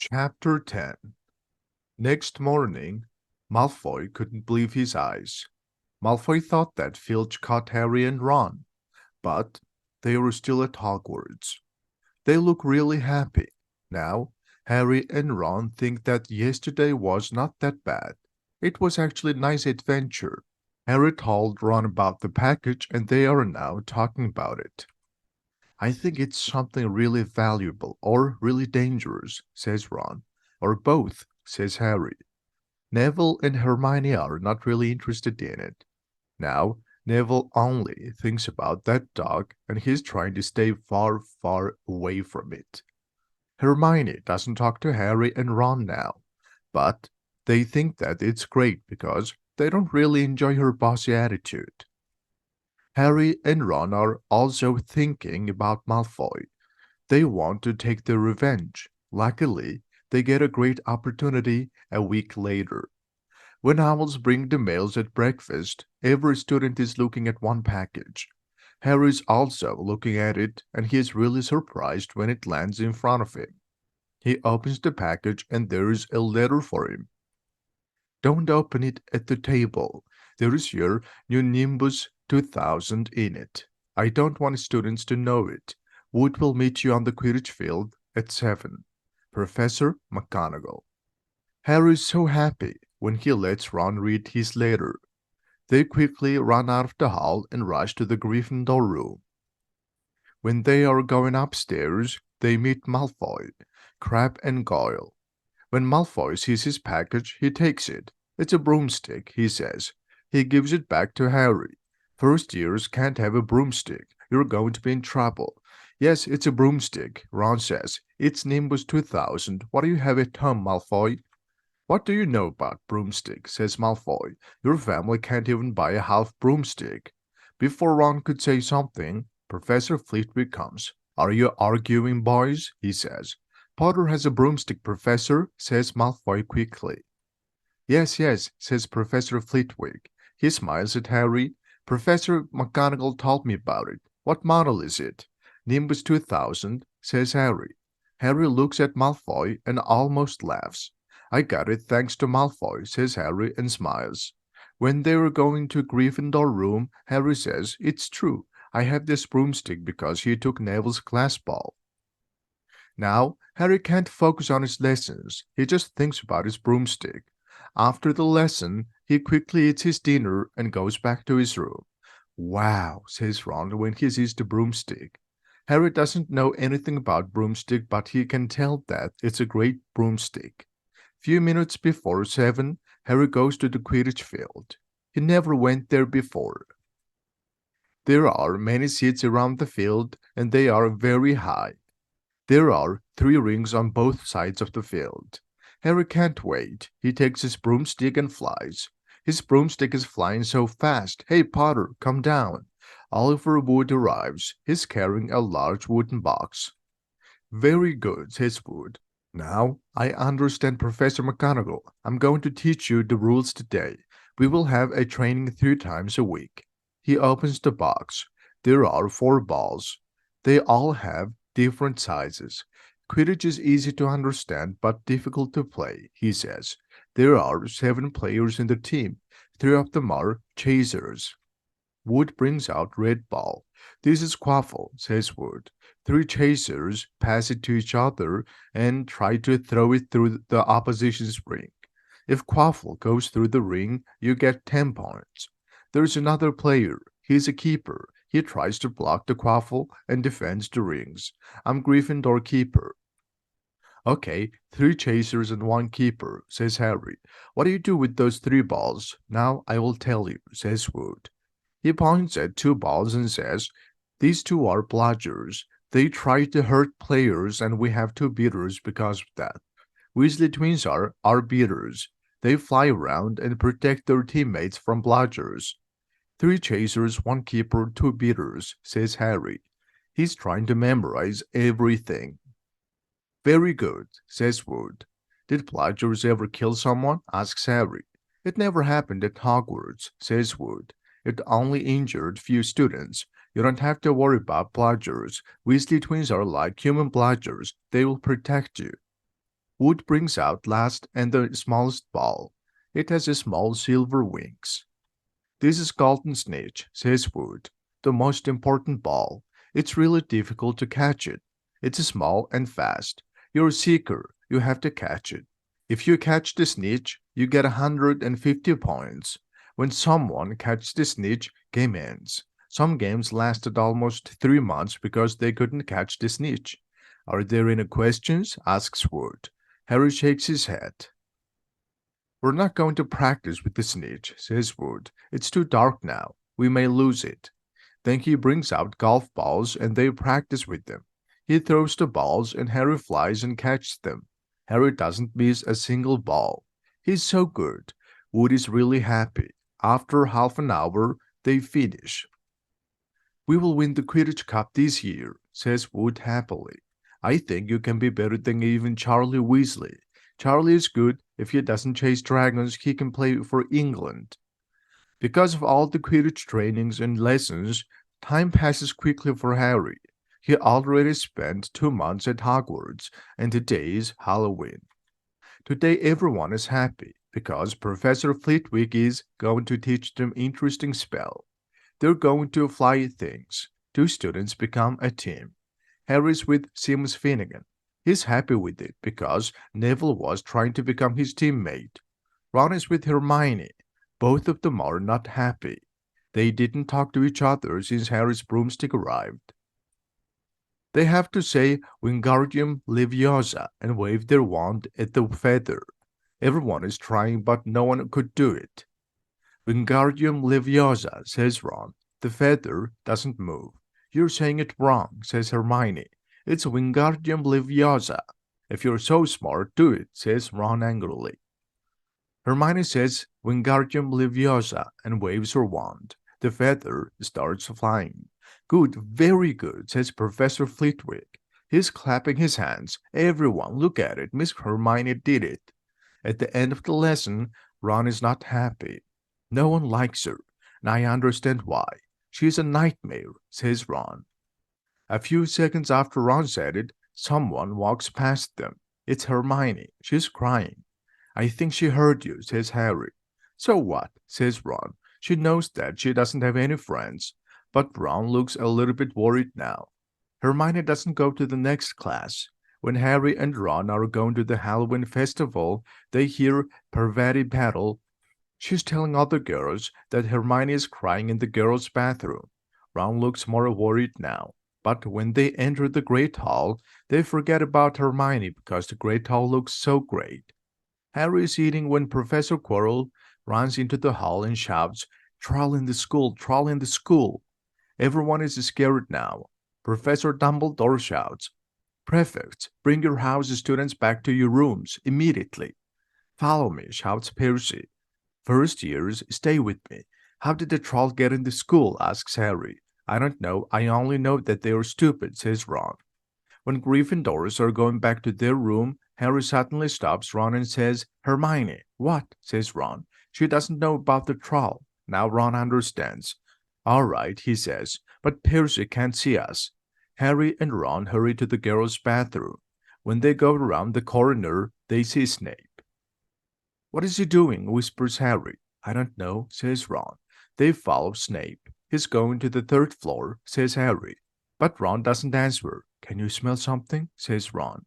Chapter 10. Next morning, Malfoy couldn't believe his eyes. Malfoy thought that Filch caught Harry and Ron, but they were still at Hogwarts. They look really happy. Now, Harry and Ron think that yesterday was not that bad. It was actually a nice adventure. Harry told Ron about the package and they are now talking about it. I think it's something really valuable or really dangerous, says Ron. Or both, says Harry. Neville and Hermione are not really interested in it. Now, Neville only thinks about that dog and he's trying to stay far, far away from it. Hermione doesn't talk to Harry and Ron now, but they think that it's great because they don't really enjoy her bossy attitude. Harry and Ron are also thinking about Malfoy. They want to take their revenge. Luckily, they get a great opportunity a week later. When owls bring the mails at breakfast, every student is looking at one package. Harry's also looking at it, and he is really surprised when it lands in front of him. He opens the package and there is a letter for him. Don't open it at the table. There is your new Nimbus 2000 in it. I don't want students to know it. Wood will meet you on the Quidditch field at 7. Professor McGonagall. Harry is so happy when he lets Ron read his letter. They quickly run out of the hall and rush to the Gryffindor room. When they are going upstairs, they meet Malfoy, Crabbe and Goyle. When Malfoy sees his package, he takes it. It's a broomstick, he says. He gives it back to Harry. First years can't have a broomstick. You're going to be in trouble. Yes, it's a broomstick, Ron says. It's Nimbus 2000. What do you have at home, Malfoy? What do you know about broomstick, says Malfoy. Your family can't even buy a half broomstick. Before Ron could say something, Professor Flitwick comes. Are you arguing, boys? He says. Potter has a broomstick, Professor, says Malfoy quickly. Yes, yes, says Professor Flitwick. He smiles at Harry. Professor McGonagall told me about it. What model is it? Nimbus 2000, says Harry. Harry looks at Malfoy and almost laughs. I got it thanks to Malfoy, says Harry and smiles. When they were going to Gryffindor room, Harry says, It's true. I have this broomstick because he took Neville's class ball. Now, Harry can't focus on his lessons. He just thinks about his broomstick. After the lesson, he quickly eats his dinner and goes back to his room. Wow, says Ron when he sees the broomstick. Harry doesn't know anything about broomstick, but he can tell that it's a great broomstick. Few minutes before 7, Harry goes to the Quidditch field. He never went there before. There are many seats around the field, and they are very high. There are 3 rings on both sides of the field. Harry can't wait. He takes his broomstick and flies. His broomstick is flying so fast. Hey, Potter, come down. Oliver Wood arrives. He's carrying a large wooden box. Very good, says Wood. Now, I understand, Professor McGonagall. I'm going to teach you the rules today. We will have a training 3 times a week. He opens the box. There are 4 balls. They all have different sizes. Quidditch is easy to understand but difficult to play, he says. There are 7 players in the team. 3 of them are chasers. Wood brings out red ball. This is Quaffle, says Wood. 3 chasers pass it to each other and try to throw it through the opposition's ring. If Quaffle goes through the ring, you get 10 points. There's another player. He's a keeper. He tries to block the Quaffle and defends the rings. I'm Gryffindor keeper. Okay, 3 chasers and 1 keeper, says Harry. What do you do with those 3 balls? Now I will tell you, says Wood. He points at 2 balls and says, These 2 are bludgers. They try to hurt players and we have 2 beaters because of that. Weasley twins are beaters. They fly around and protect their teammates from bludgers. 3 chasers, 1 keeper, 2 beaters, says Harry. He's trying to memorize everything. Very good, says Wood. Did bludgers ever kill someone? Asks Harry. It never happened at Hogwarts, says Wood. It only injured few students. You don't have to worry about bludgers. Weasley twins are like human bludgers. They will protect you. Wood brings out last and the smallest ball. It has a small silver wings. This is golden snitch, says Wood. The most important ball. It's really difficult to catch it. It's small and fast. You're a seeker. You have to catch it. If you catch the snitch, you get 150 points. When someone catches the snitch, game ends. Some games lasted almost 3 months because they couldn't catch the snitch. Are there any questions? Asks Wood. Harry shakes his head. We're not going to practice with the snitch, says Wood. It's too dark now. We may lose it. Then he brings out golf balls and they practice with them. He throws the balls and Harry flies and catches them. Harry doesn't miss a single ball. He's so good. Wood is really happy. After half an hour, they finish. We will win the Quidditch Cup this year, says Wood happily. I think you can be better than even Charlie Weasley. Charlie is good. If he doesn't chase dragons, he can play for England. Because of all the Quidditch trainings and lessons, time passes quickly for Harry. He already spent 2 months at Hogwarts, and today is Halloween. Today everyone is happy, because Professor Flitwick is going to teach them interesting spell. They're going to fly things. 2 students become a team. Harry's with Seamus Finnegan. He's happy with it because Neville was trying to become his teammate. Ron is with Hermione. Both of them are not happy. They didn't talk to each other since Harry's broomstick arrived. They have to say Wingardium Leviosa and wave their wand at the feather. Everyone is trying, but no one could do it. Wingardium Leviosa, says Ron. The feather doesn't move. You're saying it wrong, says Hermione. It's Wingardium Leviosa. If you're so smart, do it, says Ron angrily. Hermione says Wingardium Leviosa and waves her wand. The feather starts flying. Good, very good, says Professor Flitwick. He's clapping his hands. Everyone, look at it. Miss Hermione did it. At the end of the lesson, Ron is not happy. No one likes her, and I understand why. She's a nightmare, says Ron. A few seconds after Ron said it, someone walks past them. It's Hermione. She's crying. I think she heard you, says Harry. So what? Says Ron. She knows that she doesn't have any friends. But Ron looks a little bit worried now. Hermione doesn't go to the next class. When Harry and Ron are going to the Halloween festival, they hear Parvati Paddle. She's telling other girls that Hermione is crying in the girls' bathroom. Ron looks more worried now. But when they enter the Great Hall, they forget about Hermione because the Great Hall looks so great. Harry is eating when Professor Quirrell runs into the hall and shouts, "Troll in the school! Troll in the school!" Everyone is scared now. Professor Dumbledore shouts, "Prefects, bring your house students back to your rooms immediately." "Follow me," shouts Percy. "First years, stay with me. How did the troll get in the school?" asks Harry. "I don't know. I only know that they are stupid," says Ron. When Gryffindors are going back to their room, Harry suddenly stops Ron and says, "Hermione." "What?" says Ron. "She doesn't know about the troll." Now Ron understands. "All right," he says, "but Percy can't see us." Harry and Ron hurry to the girls' bathroom. When they go around the corner, they see Snape. "What is he doing?" whispers Harry. "I don't know," says Ron. They follow Snape. "He's going to the 3rd floor," says Harry. But Ron doesn't answer. "Can you smell something?" says Ron.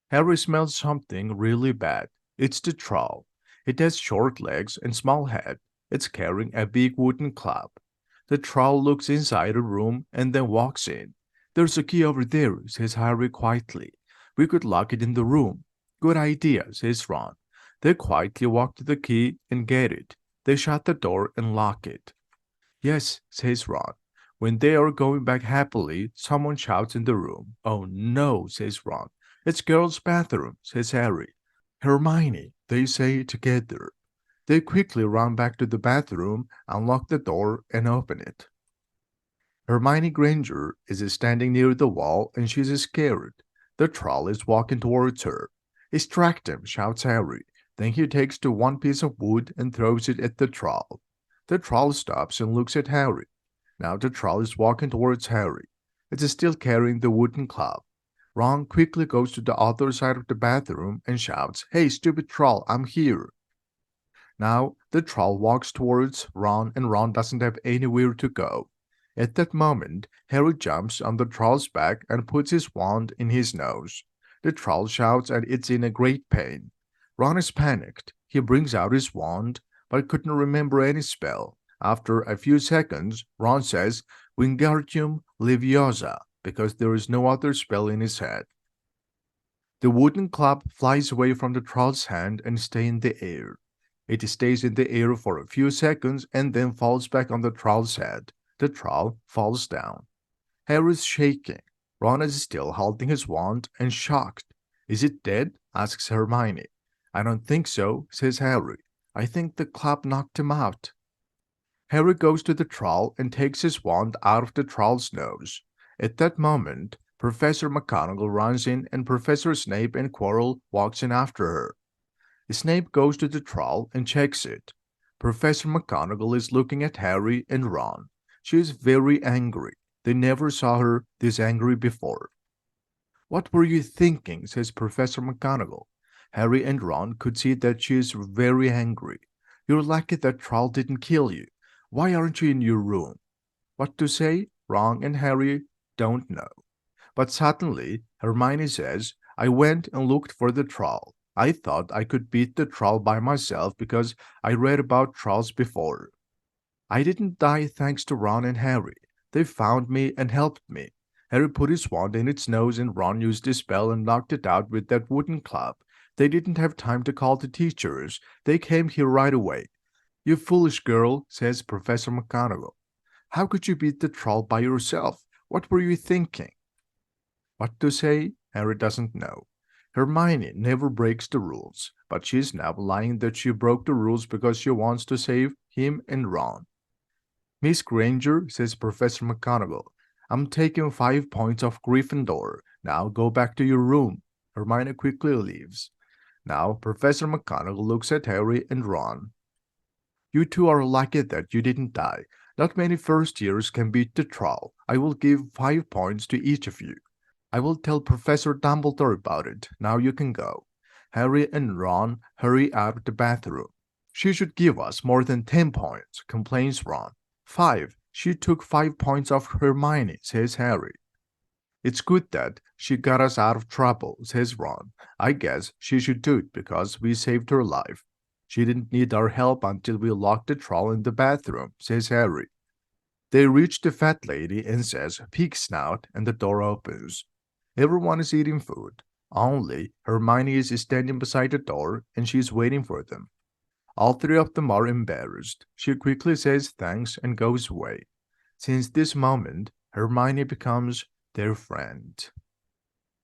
Harry smells something really bad. It's the troll. It has short legs and small head. It's carrying a big wooden club. The troll looks inside a room and then walks in. "There's a key over there," says Harry quietly. "We could lock it in the room." "Good idea," says Ron. They quietly walk to the key and get it. They shut the door and lock it. "Yes," says Ron. When they are going back happily, someone shouts in the room. "Oh no," says Ron. "It's girls' bathroom," says Harry. "Hermione," they say together. They quickly run back to the bathroom, unlock the door, and open it. Hermione Granger is standing near the wall and she's scared. The troll is walking towards her. "Extract him," shouts Harry. Then he takes the one piece of wood and throws it at the troll. The troll stops and looks at Harry. Now the troll is walking towards Harry. It's still carrying the wooden club. Ron quickly goes to the other side of the bathroom and shouts, "Hey, stupid troll, I'm here." Now, the troll walks towards Ron and Ron doesn't have anywhere to go. At that moment, Harry jumps on the troll's back and puts his wand in his nose. The troll shouts and it's in a great pain. Ron is panicked. He brings out his wand, but couldn't remember any spell. After a few seconds, Ron says, Wingardium Leviosa, because there is no other spell in his head. The wooden club flies away from the troll's hand and stays in the air. It stays in the air for a few seconds and then falls back on the troll's head. The troll falls down. Harry is shaking. Ron is still holding his wand and shocked. "Is it dead?" asks Hermione. "I don't think so," says Harry. "I think the club knocked him out." Harry goes to the troll and takes his wand out of the troll's nose. At that moment, Professor McGonagall runs in and Professor Snape and Quirrell walks in after her. Snape goes to the troll and checks it. Professor McGonagall is looking at Harry and Ron. She is very angry. They never saw her this angry before. "What were you thinking?" says Professor McGonagall. Harry and Ron could see that she is very angry. "You're lucky that troll didn't kill you. Why aren't you in your room?" What to say, Ron and Harry don't know. But suddenly, Hermione says, "I went and looked for the troll. I thought I could beat the troll by myself because I read about trolls before. I didn't die thanks to Ron and Harry. They found me and helped me." Harry put his wand in its nose and Ron used his spell and knocked it out with that wooden club. They didn't have time to call the teachers. They came here right away. "You foolish girl," says Professor McGonagall. "How could you beat the troll by yourself? What were you thinking?" What to say, Harry doesn't know. Hermione never breaks the rules, but she's now lying that she broke the rules because she wants to save him and Ron. "Miss Granger," says Professor McGonagall, "I'm taking 5 points off Gryffindor. Now go back to your room." Hermione quickly leaves. Now Professor McGonagall looks at Harry and Ron. "You two are lucky that you didn't die. Not many first years can beat the troll. I will give 5 points to each of you. I will tell Professor Dumbledore about it. Now you can go." Harry and Ron hurry out of the bathroom. "She should give us more than 10 points, complains Ron. 5. She took 5 points off Hermione, says Harry. "It's good that she got us out of trouble," says Ron. "I guess she should do it because we saved her life. She didn't need our help until we locked the troll in the bathroom," says Harry. They reach the fat lady and says, "Pig snout," and the door opens. Everyone is eating food. Only Hermione is standing beside the door and she is waiting for them. All three of them are embarrassed. She quickly says thanks and goes away. Since this moment, Hermione becomes their friend.